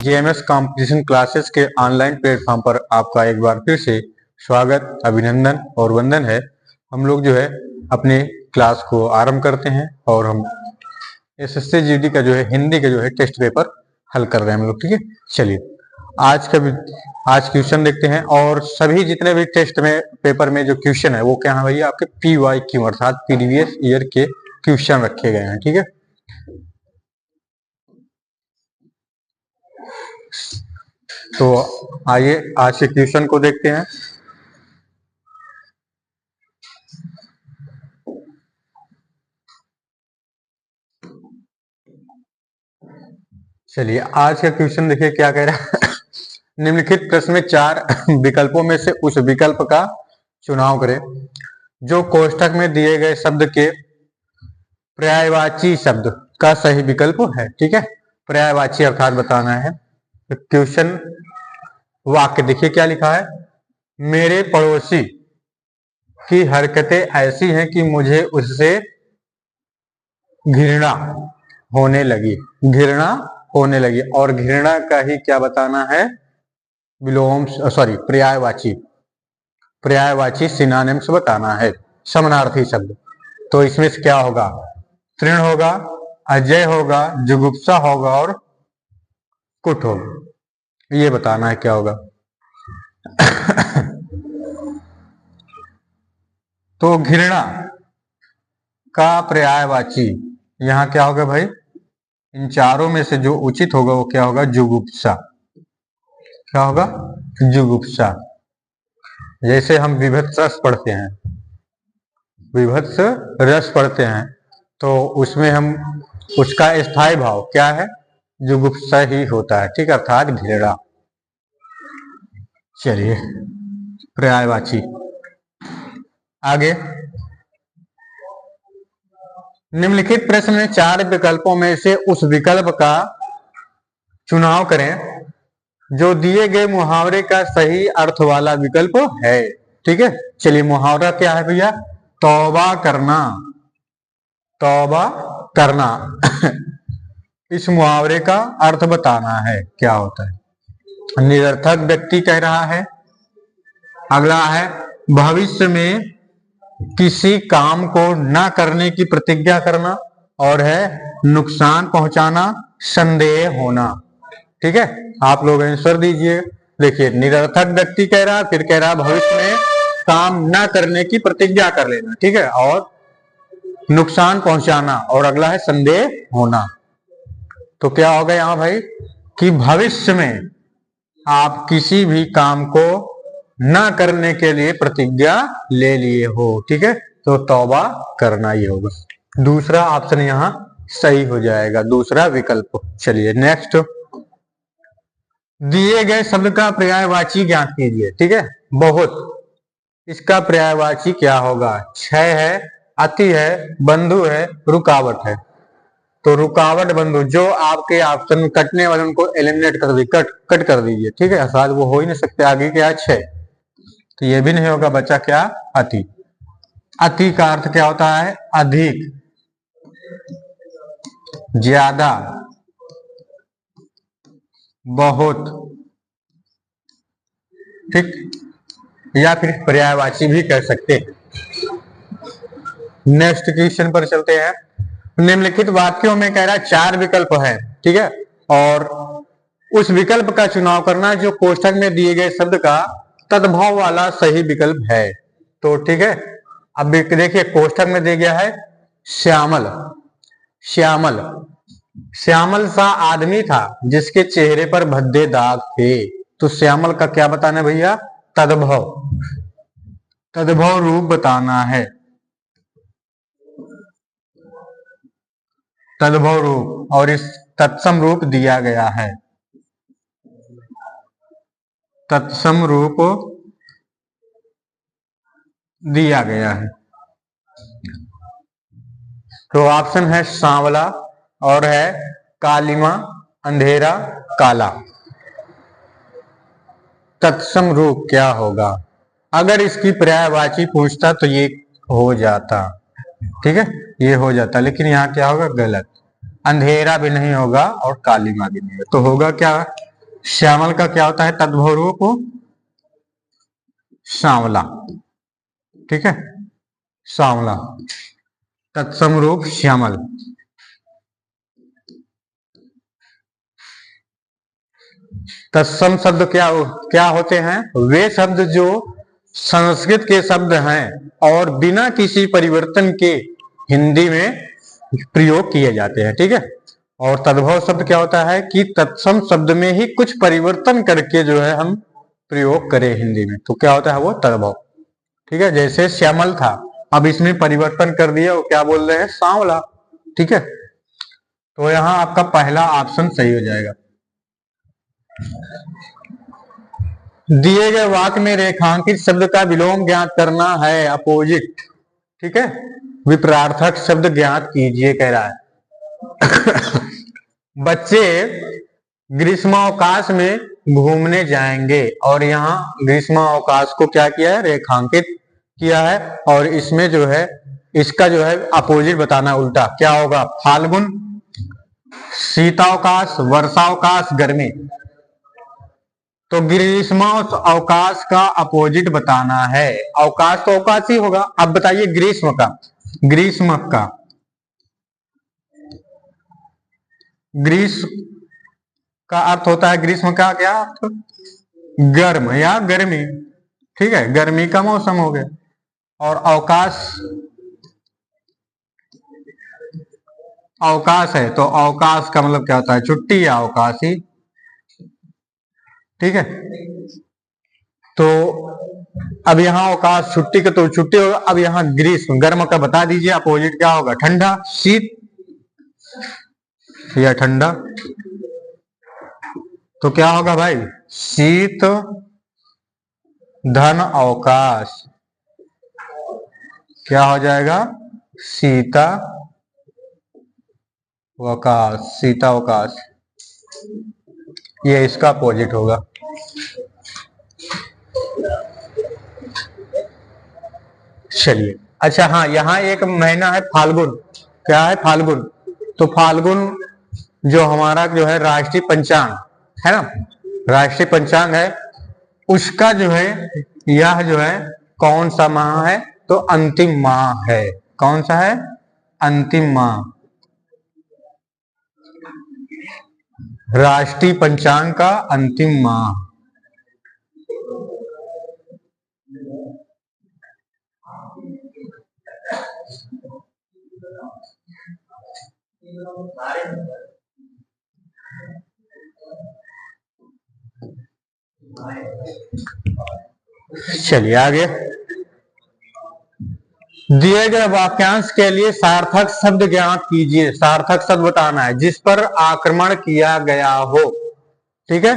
JMS competition classes के online platform पर आपका एक बार फिर से स्वागत, अभिनंदन और वंदन है। हम लोग जो है अपने क्लास को आरंभ करते हैं और हम एसएससी जीडी का जो है हिंदी का जो है टेस्ट पेपर हल कर रहे हैं हम लोग। ठीक है, चलिए आज क्वेश्चन देखते हैं। और सभी जितने भी टेस्ट में पेपर में जो क्वेश्चन है वो क्या है भैया, आपके PYQ अर्थात प्रीवियस ईयर के क्वेश्चन रखे गए हैं। ठीक है, तो आइए आज के क्वेश्चन को देखते हैं। चलिए आज का क्वेश्चन देखिए क्या कह रहा है। निम्नलिखित प्रश्न में 4 विकल्पों में से उस विकल्प का चुनाव करें जो कोष्ठक में दिए गए शब्द के पर्यायवाची शब्द का सही विकल्प है। ठीक है, पर्यायवाची अर्थात बताना है। क्वेश्चन वाक्य देखिए क्या लिखा है। मेरे पड़ोसी की हरकतें ऐसी हैं कि मुझे उससे घृणा होने लगी। घृणा होने लगी और घृणा का ही क्या बताना है, विलोम पर्यायवाची। पर्यायवाची सिनोनिम्स बताना है, समानार्थी शब्द। तो इसमें से क्या होगा, तृण होगा, अजय होगा, जुगुप्सा होगा और कुट होगा। ये बताना है क्या होगा। तो घृणा का पर्यायवाची यहां क्या होगा भाई, इन चारों में से जो उचित होगा वो क्या होगा, जुगुप्सा। क्या होगा, जुगुप्सा। जैसे हम विभत्स रस पढ़ते हैं, विभत्स रस पढ़ते हैं तो उसमें हम उसका स्थायी भाव क्या है, जुगुप्सा ही होता है। ठीक, अर्थात घृणा। चलिए पर्यायवाची आगे। निम्नलिखित प्रश्न में 4 विकल्पों में से उस विकल्प का चुनाव करें जो दिए गए मुहावरे का सही अर्थ वाला विकल्प है। ठीक है, चलिए मुहावरा क्या है भैया, तौबा करना। तौबा करना। इस मुहावरे का अर्थ बताना है क्या होता है। निरर्थक व्यक्ति कह रहा है। अगला है भविष्य में किसी काम को न करने की प्रतिज्ञा करना, और है नुकसान पहुंचाना, संदेह होना। ठीक है, आप लोग आंसर दीजिए। देखिए निरर्थक व्यक्ति कह रहा है, फिर कह रहा है भविष्य में काम न करने की प्रतिज्ञा कर लेना। ठीक है, और नुकसान पहुंचाना, और अगला है संदेह होना। तो क्या होगा यहां भाई कि भविष्य में आप किसी भी काम को न करने के लिए प्रतिज्ञा ले लिए हो। ठीक है, तो तौबा करना ही होगा। दूसरा ऑप्शन यहां सही हो जाएगा, दूसरा विकल्प। चलिए नेक्स्ट, दिए गए शब्द का पर्यायवाची ज्ञात कीजिए। ठीक है, बहुत, इसका पर्यायवाची क्या होगा, क्षय है, अति है, बंधु है, रुकावट है। तो रुकावट, बंधु, जो आपके ऑप्शन में कटने वाले उनको एलिमिनेट कर दीजिए, कट कर दीजिए। ठीक है, शायद वो हो ही नहीं सकते। आगे क्या है, क्षय, तो ये भी नहीं होगा, बचा क्या, अति। अति का अर्थ क्या होता है, अधिक, ज्यादा, बहुत। ठीक, या फिर पर्यायवाची भी कह सकते हैं। नेक्स्ट क्वेश्चन पर चलते हैं। निम्नलिखित वाक्यों में कह रहा है 4 विकल्प है। ठीक है, और उस विकल्प का चुनाव करना जो कोष्ठक में दिए गए शब्द का तद्भव वाला सही विकल्प है। तो ठीक है, अब देखिए कोष्ठक में दे गया है श्यामल। श्यामल, श्यामल सा आदमी था जिसके चेहरे पर भद्दे दाग थे। तो श्यामल का क्या बताना है भैया, तद्भव। तद्भव रूप बताना है, तद्भव रूप, और इस तत्सम रूप दिया गया है। तत्सम रूप दिया गया है। तो ऑप्शन है सांवला, और है कालिमा, अंधेरा, काला। तत्सम रूप क्या होगा, अगर इसकी पर्यायवाची पूछता तो ये हो जाता। ठीक है, ये हो जाता, लेकिन यहाँ क्या होगा, गलत। अंधेरा भी नहीं होगा और कालिमा भी नहीं होगा। तो होगा क्या, श्यामल का क्या होता है तद्भव रूप सांवला, ठीक है, सांवला, तत्सम रूप श्यामल। तत्सम शब्द क्या क्या होते हैं? वे शब्द जो संस्कृत के शब्द हैं और बिना किसी परिवर्तन के हिंदी में प्रयोग किए जाते हैं, ठीक है। और तद्भव शब्द क्या होता है कि तत्सम शब्द में ही कुछ परिवर्तन करके जो है हम प्रयोग करें हिंदी में, तो क्या होता है वो तद्भव, ठीक है। जैसे श्यामल था, अब इसमें परिवर्तन कर दिया, वो क्या बोल रहे हैं सांवला, ठीक है। तो यहाँ आपका पहला ऑप्शन सही हो जाएगा। दिए गए वाक्य में रेखांकित शब्द का विलोम ज्ञात करना है, अपोजिट, ठीक है। विपरार्थक शब्द ज्ञात कीजिए कह रहा है। बच्चे ग्रीष्मावकाश में घूमने जाएंगे, और यहाँ ग्रीष्मावकाश को क्या किया है रेखांकित किया है, और इसमें जो है इसका जो है अपोजिट बताना, उल्टा क्या होगा? फाल्गुन, शीतावकाश, वर्षावकाश, गर्मी। तो ग्रीष्मावकाश का अपोजिट बताना है। अवकाश तो अवकाश ही होगा। अब बताइए ग्रीष्म का, ग्रीष्म का, ग्रीष्म का अर्थ होता है, ग्रीष्म का क्या अर्थ? गर्म या गर्मी, ठीक है, गर्मी का मौसम हो गया। और अवकाश, अवकाश है तो अवकाश का मतलब क्या होता है? छुट्टी या अवकाशी, ठीक है। तो अब यहाँ अवकाश छुट्टी का तो छुट्टी होगा। अब यहाँ ग्रीष्म गर्म का बता दीजिए अपोजिट क्या होगा? ठंडा, शीत या ठंडा, तो क्या होगा भाई? शीत धन अवकाश, क्या हो जाएगा? शीता अवकाश, शीतावकाश, ये इसका अपोजिट होगा। चलिए, अच्छा हाँ, यहाँ एक महीना है फाल्गुन, क्या है? फाल्गुन। तो फाल्गुन जो हमारा जो है राष्ट्रीय पंचांग है ना, राष्ट्रीय पंचांग है, उसका जो है यह जो है कौन सा माह है? तो अंतिम माह है। कौन सा है? अंतिम माह। राष्ट्रीय पंचांग का अंतिम माह। चलिए आगे, दिए गए वाक्यांश के लिए सार्थक शब्द ज्ञात कीजिए। सार्थक शब्द बताना है जिस पर आक्रमण किया गया हो, ठीक है,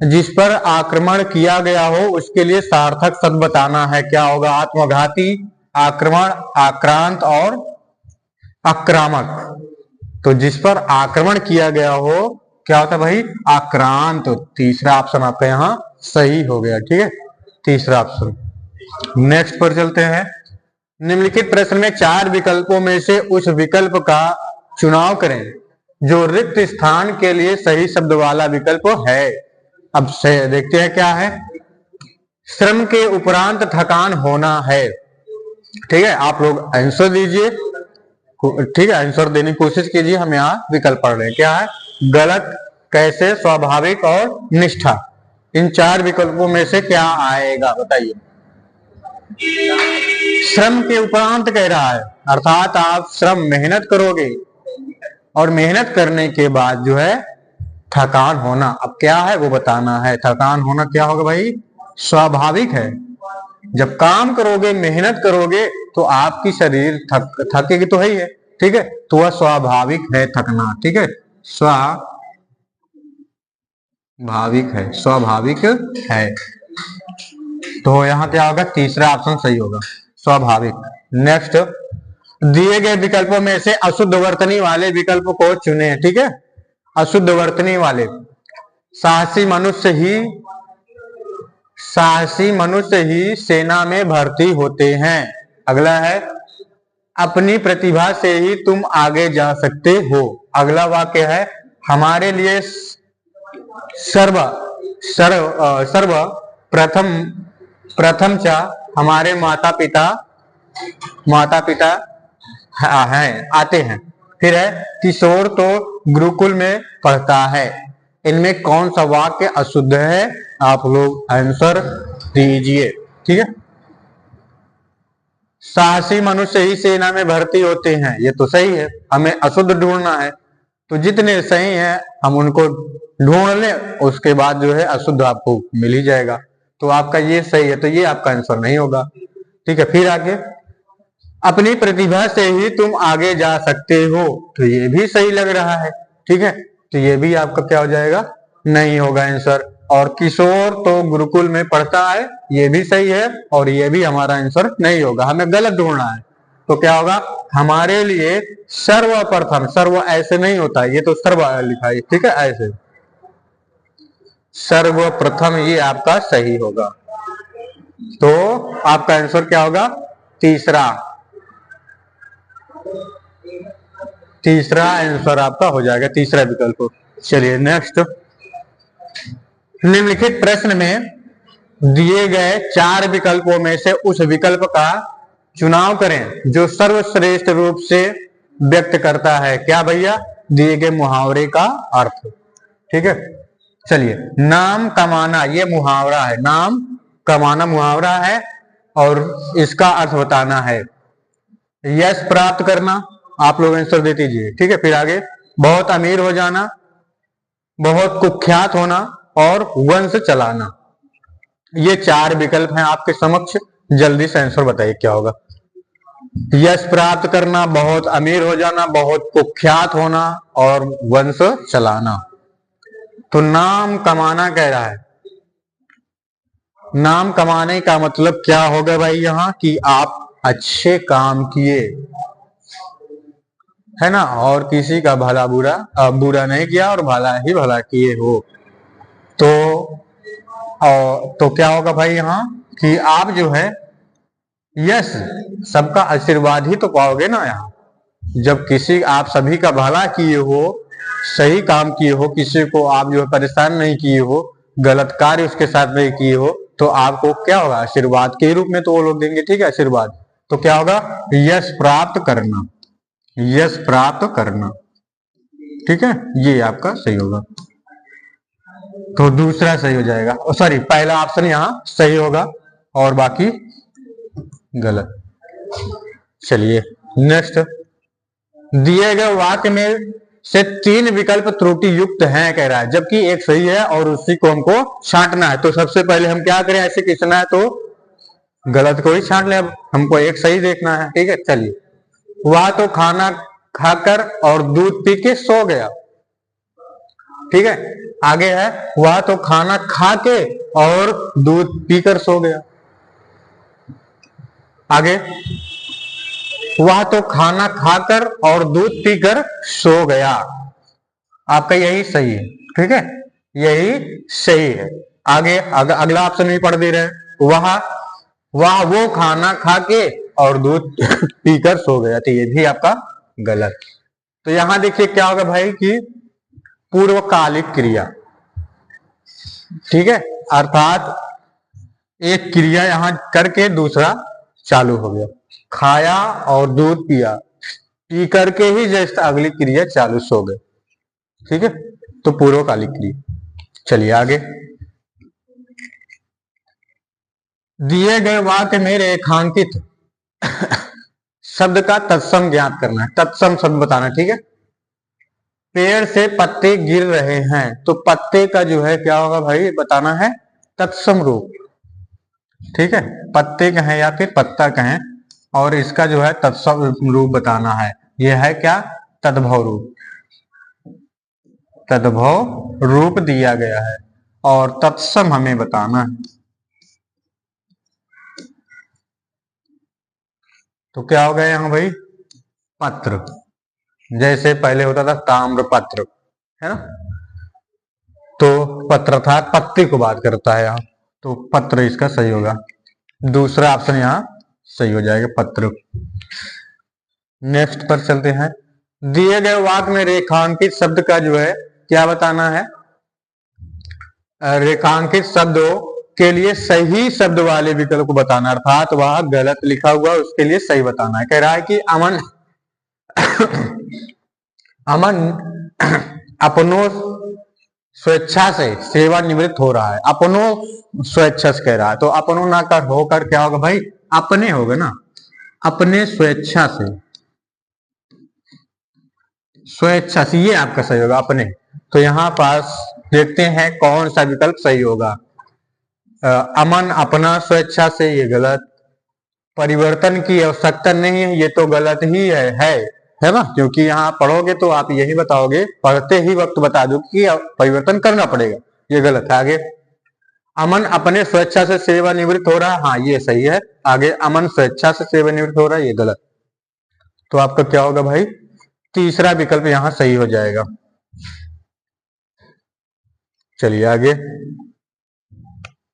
जिस पर आक्रमण किया गया हो उसके लिए सार्थक शब्द बताना है। क्या होगा? आत्मघाती, आक्रमण, आक्रांत और आक्रामक। तो जिस पर आक्रमण किया गया हो क्या होता है भाई? आक्रांत। तो तीसरा ऑप्शन आपका यहाँ सही हो गया, ठीक है, तीसरा ऑप्शन। नेक्स्ट पर चलते हैं। निम्नलिखित प्रश्न में 4 विकल्पों में से उस विकल्प का चुनाव करें जो रिक्त स्थान के लिए सही शब्द वाला विकल्प है। अब से देखते हैं क्या है। श्रम के उपरांत थकान होना है, ठीक है। आप लोग आंसर दीजिए, ठीक है, आंसर देने की कोशिश कीजिए। हम यहाँ विकल्प पढ़ रहे हैं, क्या है? गलत, कैसे, स्वाभाविक और निष्ठा। इन 4 विकल्पों में से क्या आएगा बताइए। श्रम के उपरांत कह रहा है, अर्थात आप श्रम मेहनत करोगे और मेहनत करने के बाद जो है थकान होना। अब क्या है वो बताना है। थकान होना क्या होगा भाई? स्वाभाविक है। जब काम करोगे, मेहनत करोगे तो आपकी शरीर थकेगी तो है ही है, ठीक है, तो वह स्वाभाविक है थकना, ठीक है, स्वाभाविक है, स्वाभाविक है। तो यहाँ क्या होगा? तीसरा ऑप्शन सही होगा, स्वाभाविक। नेक्स्ट, दिए गए विकल्पों में से अशुद्ध वर्तनी वाले विकल्प को चुने, ठीक है। अशुद्ध वर्तनी वाले, साहसी मनुष्य ही सेना में भर्ती होते हैं। अगला है, अपनी प्रतिभा से ही तुम आगे जा सकते हो। अगला वाक्य है, हमारे लिए सर्व सर्व सर्व प्रथम प्रथम चा हमारे माता पिता हैं आते हैं। फिर है किशोर तो गुरुकुल में पढ़ता है। इनमें कौन सा वाक्य अशुद्ध है? आप लोग आंसर दीजिए। ठीक है, साहसी मनुष्य ही सेना में भर्ती होते हैं, ये तो सही है। हमें अशुद्ध ढूंढना है, तो जितने सही हैं हम उनको ढूंढ लें, उसके बाद जो है अशुद्ध आपको मिल ही जाएगा। तो आपका ये सही है, तो ये आपका आंसर नहीं होगा। ठीक है, फिर आगे, अपनी प्रतिभा से ही तुम आगे जा सकते हो, तो ये भी सही लग रहा है। ठीक है, तो ये भी आपका क्या हो जाएगा? नहीं होगा आंसर। और किशोर तो गुरुकुल में पढ़ता है, ये भी सही है, और ये भी हमारा आंसर नहीं होगा। हमें गलत ढूंढना है, तो क्या होगा हमारे लिए? सर्वप्रथम, सर्व ऐसे नहीं होता, ये तो सर्व लिखा है। ठीक है, ऐसे सर्वप्रथम ये आपका सही होगा। तो आपका आंसर क्या होगा? तीसरा आंसर आपका हो जाएगा, तीसरा विकल्प। चलिए नेक्स्ट, निम्नलिखित प्रश्न में दिए गए 4 विकल्पों में से उस विकल्प का चुनाव करें जो सर्वश्रेष्ठ रूप से व्यक्त करता है क्या भैया? दिए गए मुहावरे का अर्थ। ठीक है, चलिए, नाम कमाना ये मुहावरा है, नाम कमाना मुहावरा है, और इसका अर्थ बताना है। यश प्राप्त करना, आप लोग आंसर दे दीजिए। ठीक है, फिर आगे, बहुत अमीर हो जाना, बहुत कुख्यात होना, और वंश चलाना। ये 4 विकल्प हैं आपके समक्ष, जल्दी से आंसर बताइए क्या होगा? यश प्राप्त करना, बहुत अमीर हो जाना, बहुत कुख्यात होना, और वंश चलाना। तो नाम कमाना कह रहा है। नाम कमाने का मतलब क्या होगा भाई? यहाँ कि आप अच्छे काम किए, है ना, और किसी का भला बुरा नहीं किया, और भला ही भला किए हो। तो क्या होगा भाई यहाँ कि आप जो है यश, सबका आशीर्वाद ही तो पाओगे ना। यहाँ जब किसी आप सभी का भला किए हो, सही काम किए हो, किसी को आप जो है परेशान नहीं किए हो, गलत कार्य उसके साथ नहीं किए हो, तो आपको क्या होगा? आशीर्वाद के रूप में तो वो लोग देंगे। ठीक है, आशीर्वाद। तो क्या होगा? यश प्राप्त करना, यश प्राप्त करना। ठीक है, ये आपका सही होगा। तो दूसरा सही हो जाएगा, सॉरी पहला ऑप्शन यहाँ सही होगा, और बाकी गलत। चलिए नेक्स्ट, दिए गए वाक्य में से 3 विकल्प त्रुटि युक्त हैं कह रहा है, जबकि एक सही है, और उसी को हमको छांटना है। तो सबसे पहले हम क्या करें? ऐसे क्वेश्चन है तो गलत को ही छांट ले, अब हमको एक सही देखना है। ठीक है, चलिए, वह तो खाना खाकर और दूध पी के सो गया। ठीक है, आगे है, वह तो खाना खा के और दूध पीकर सो गया। आगे, वह तो खाना खाकर और दूध पीकर सो गया। आपका यही सही है। ठीक है, यही सही है। आगे अगला ऑप्शन भी पढ़ दे रहे हैं, वह वो खाना खा के और दूध पीकर सो गया, तो ये भी आपका गलत। तो यहां देखिए क्या होगा भाई कि पूर्वकालिक क्रिया। ठीक है, अर्थात एक क्रिया यहां करके दूसरा चालू हो गया, खाया और दूध पिया, पी करके ही जस्ट अगली क्रिया चालू सो गए। ठीक है, तो पूर्वकालिक क्रिया। चलिए आगे, दिए गए वाक्य में रेखांकित शब्द का तत्सम ज्ञात करना है। तत्सम शब्द बताना। ठीक है, पेड़ से पत्ते गिर रहे हैं, तो पत्ते का जो है क्या होगा भाई? बताना है तत्सम रूप। ठीक है, पत्ते कहें या फिर पत्ता कहें, और इसका जो है तत्सम रूप बताना है। यह है क्या? तद्भव रूप। तद्भव रूप दिया गया है, और तत्सम हमें बताना है। तो क्या हो गया यहाँ भाई? पत्र। जैसे पहले होता था ताम्र पत्र, है ना, तो पत्र था पत्ते को बात करता है यहाँ, तो पत्र इसका सही होगा। दूसरा ऑप्शन यहाँ सही हो जाएगा, पत्र। नेक्स्ट पर चलते हैं, दिए गए वाक्य में रेखांकित शब्द का जो है क्या बताना है? रेखांकित शब्दों के लिए सही शब्द वाले विकल्प को बताना, अर्थात वह गलत लिखा हुआ उसके लिए सही बताना है। कह रहा है कि अमन अमन अपनों स्वेच्छा से सेवानिवृत्त हो रहा है। अपनों स्वेच्छा से कह रहा है, तो अपनों ना कर होकर क्या होगा भाई, अपने होगा ना, अपने स्वेच्छा से, स्वेच्छा से, ये आपका सही होगा अपने। तो यहाँ पास देखते हैं कौन सा विकल्प सही होगा। अमन अपना स्वेच्छा से, ये गलत। परिवर्तन की आवश्यकता नहीं है, ये तो गलत ही है ना, क्योंकि यहाँ पढ़ोगे तो आप यही बताओगे, पढ़ते ही वक्त बता दो कि परिवर्तन करना पड़ेगा, ये गलत है। आगे अमन अपने स्वेच्छा से सेवानिवृत्त हो रहा है, हाँ ये सही है। आगे अमन स्वेच्छा से सेवानिवृत्त हो रहा है, ये गलत। तो आपका क्या होगा भाई, तीसरा विकल्प यहाँ सही हो जाएगा। चलिए आगे,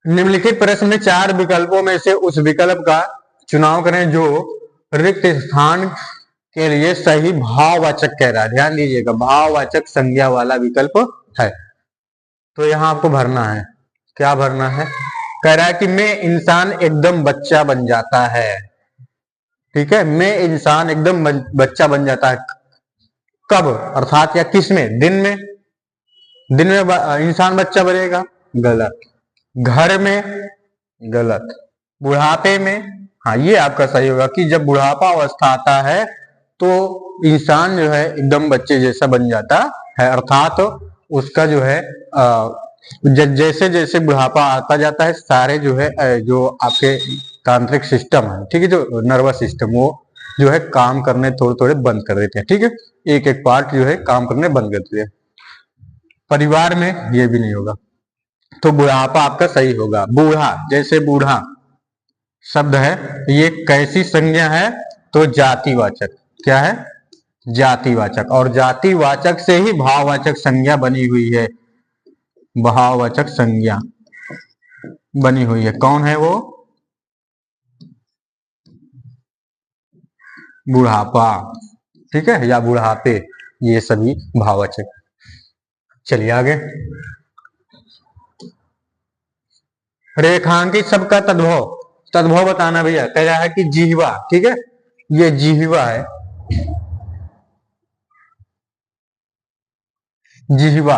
निम्नलिखित प्रश्न में 4 विकल्पों में से उस विकल्प का चुनाव करें जो रिक्त स्थान के लिए सही भाववाचक कह रहा है। ध्यान दीजिएगा, भाववाचक संज्ञा वाला विकल्प है। तो यहाँ आपको भरना है, क्या भरना है, कह रहा है कि मैं इंसान एकदम बच्चा बन जाता है। ठीक है, मैं इंसान एकदम बच्चा बन जाता है। कब, अर्थात या किस में, दिन में, दिन में इंसान बच्चा बनेगा, गलत। घर में, गलत। बुढ़ापे में, हाँ ये आपका सही होगा कि जब बुढ़ापा अवस्था आता है तो इंसान जो है एकदम बच्चे जैसा बन जाता है, अर्थात उसका जो है जैसे जैसे बुढ़ापा आता जाता है सारे जो है जो आपके तांत्रिक सिस्टम है, ठीक है, जो नर्वस सिस्टम, वो जो है काम करने थोड़े थोड़े बंद कर देते हैं। ठीक है, एक एक पार्ट जो है काम करने बंद कर देते हैं। परिवार में ये भी नहीं होगा, तो बुढ़ापा आपका सही होगा। बूढ़ा, जैसे बूढ़ा शब्द है, ये कैसी संज्ञा है, तो जातिवाचक। क्या है, जातिवाचक, और जातिवाचक से ही भाववाचक संज्ञा बनी हुई है। भाववाचक संज्ञा बनी हुई है, कौन है वो, बुढ़ापा, ठीक है, या बुढ़ापे, ये सभी भाववाचक। चलिए आगे, रेखांकित शब्द का तद्भव, तद्भव बताना भैया। कह रहा है कि जिह्वा, ठीक है, ये जिह्वा है, जिह्वा,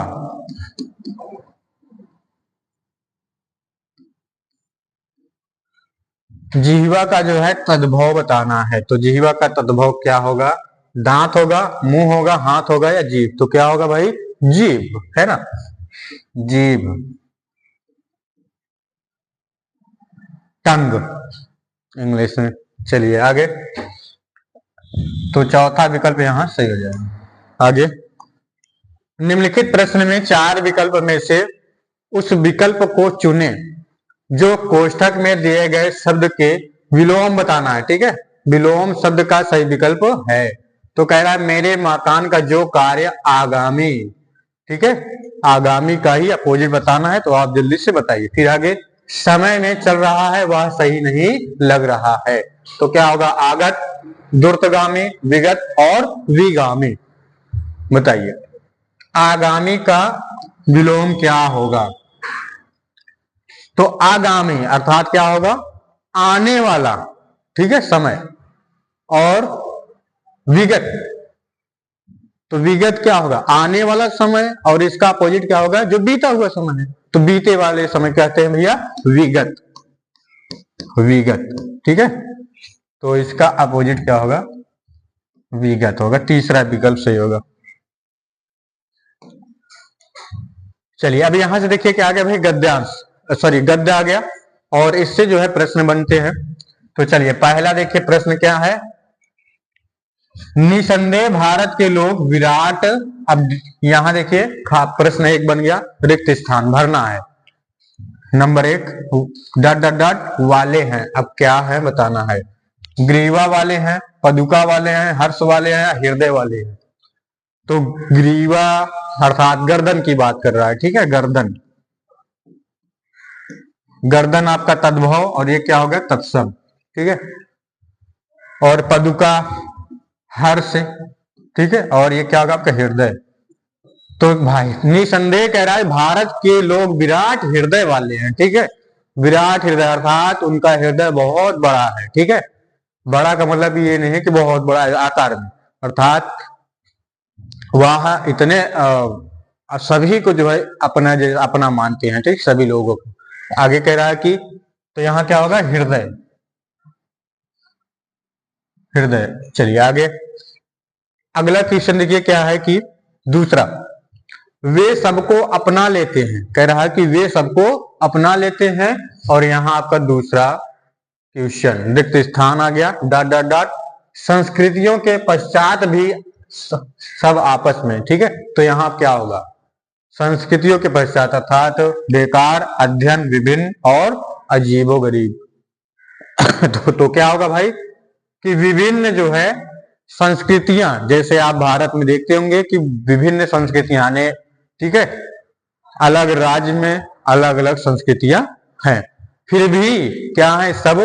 जिह्वा का जो है तद्भव बताना है। तो जिह्वा का तद्भव क्या होगा, दांत होगा, मुंह होगा, हाथ होगा, या जीभ। तो क्या होगा भाई, जीभ, है ना, जीभ, टंग इंग्लिश में। चलिए आगे, तो चौथा विकल्प यहां सही हो जाएगा। आगे, निम्नलिखित प्रश्न में 4 विकल्प में से उस विकल्प को चुने जो कोष्ठक में दिए गए शब्द के विलोम बताना है। ठीक है, विलोम शब्द का सही विकल्प है। तो कह रहा है मेरे मकान का जो कार्य आगामी, ठीक है, आगामी का ही अपोजिट बताना है, तो आप जल्दी से बताइए। फिर आगे, समय में चल रहा है वह सही नहीं लग रहा है। तो क्या होगा, आगत, द्रुतगामी, विगत और विगामी। बताइए आगामी का विलोम क्या होगा। तो आगामी अर्थात क्या होगा, आने वाला, ठीक है, समय। और विगत, तो विगत क्या होगा, आने वाला समय, और इसका अपोजिट क्या होगा, जो बीता हुआ समय है। तो बीते वाले समय कहते हैं भैया विगत, विगत, ठीक है। तो इसका अपोजिट क्या होगा, विगत होगा। तीसरा विकल्प सही होगा। चलिए अब यहां से देखिए क्या आ गया भाई, गद्यांश, सॉरी गद्य आ गया, और इससे जो है प्रश्न बनते हैं। तो चलिए पहला देखिए प्रश्न क्या है, निसंदेह भारत के लोग विराट, अब यहां देखिए प्रश्न एक बन गया, रिक्त स्थान भरना है। नंबर 1 डॉट डॉट डॉट वाले हैं, अब क्या है बताना है। ग्रीवा वाले हैं, पदुका वाले हैं, हर्ष वाले हैं, हृदय वाले हैं। तो ग्रीवा अर्थात गर्दन की बात कर रहा है, ठीक है, गर्दन, गर्दन आपका तद्भव, और ये क्या होगा, तत्सम, ठीक है। और पदुका हर्ष, ठीक है, और ये क्या होगा आपका हृदय। तो भाई निसंदेह कह रहा है भारत के लोग विराट हृदय वाले हैं, ठीक है। विराट हृदय अर्थात उनका हृदय बहुत बड़ा है, ठीक है। बड़ा का मतलब ये नहीं है कि बहुत बड़ा है आकार में, अर्थात वह इतने सभी को जो है अपना अपना मानते हैं, ठीक, सभी लोगों को। आगे कह रहा है कि तो यहाँ क्या होगा, हृदय, हृदय। चलिए आगे अगला क्वेश्चन देखिए क्या है कि दूसरा, वे सबको अपना लेते हैं, कह रहा है कि वे सबको अपना लेते हैं। और यहाँ आपका दूसरा क्वेश्चन रिक्त स्थान आ गया, डॉट डॉट डॉट, संस्कृतियों के पश्चात भी सब आपस में, ठीक है। तो यहाँ क्या होगा, संस्कृतियों के पश्चात अर्थात बेकार, अध्ययन, विभिन्न और अजीबोगरीब। तो क्या होगा भाई कि विभिन्न जो है संस्कृतियां, जैसे आप भारत में देखते होंगे कि विभिन्न संस्कृतियां ने, ठीक है, अलग राज्य में अलग अलग संस्कृतियां हैं, फिर भी क्या है, सब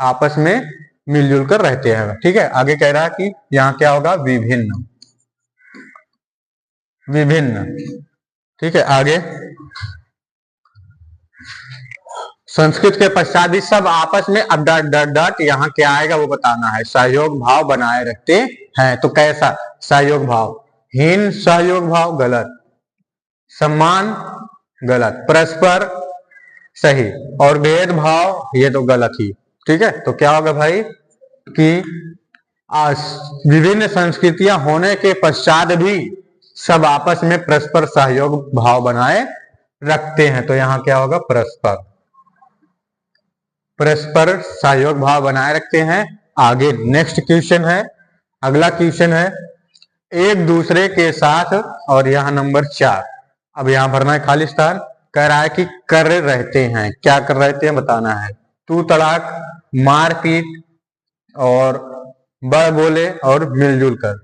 आपस में मिलजुल कर रहते हैं, ठीक है। आगे कह रहा है कि यहाँ क्या होगा, विभिन्न, विभिन्न, ठीक है। आगे संस्कृत के पश्चात भी सब आपस में, अब डॉट डॉट डॉट, यहाँ क्या आएगा वो बताना है, सहयोग भाव बनाए रखते हैं। तो कैसा सहयोग भाव, हीन सहयोग भाव गलत, सम्मान गलत, परस्पर सही, और भेदभाव ये तो गलत ही, ठीक है। तो क्या होगा भाई कि विभिन्न संस्कृतियां होने के पश्चात भी सब आपस में परस्पर सहयोग भाव बनाए रखते हैं। तो यहाँ क्या होगा, परस्पर, परस्पर सहयोग भाव बनाए रखते हैं। आगे नेक्स्ट क्वेश्चन है, अगला क्वेश्चन है, एक दूसरे के साथ, और यहाँ नंबर 4, अब यहाँ भरना है खाली स्थान। कह रहा है कि कर रहते हैं, क्या कर रहते हैं बताना है, तू तड़ाक, मारपीट, और बड़ बोले, और मिलजुल कर।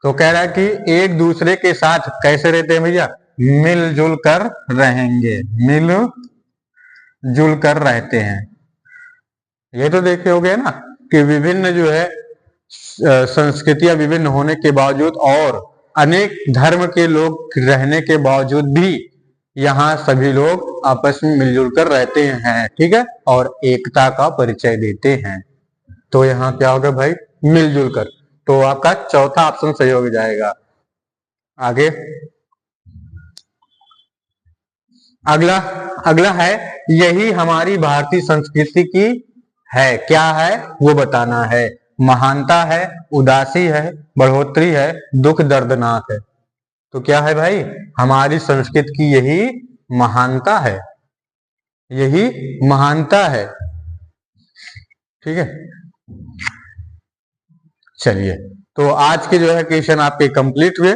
तो कह रहा है कि एक दूसरे के साथ कैसे रहते हैं भैया, मिलजुल कर रहेंगे, मिलजुल कर रहते हैं। ये तो देखे हो गए ना कि विभिन्न जो है संस्कृतियां विभिन्न होने के बावजूद और अनेक धर्म के लोग रहने के बावजूद भी यहाँ सभी लोग आपस में मिलजुल कर रहते हैं, ठीक है, और एकता का परिचय देते हैं। तो यहाँ क्या होगा भाई, मिलजुल कर। तो आपका चौथा ऑप्शन सही हो जाएगा। आगे अगला, अगला है, यही हमारी भारतीय संस्कृति की है, क्या है वो बताना है, महानता है, उदासी है, बढ़ोतरी है, दुख दर्दनाक है। तो क्या है भाई, हमारी संस्कृति की यही महानता है, यही महानता है, ठीक है। चलिए तो आज के जो है क्वेश्चन आपके कंप्लीट हुए,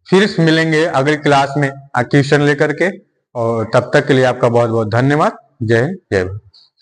फिर मिलेंगे अगली क्लास में क्वेश्चन लेकर के, और तब तक के लिए आपका बहुत बहुत धन्यवाद। जय हिंद, जय भारत।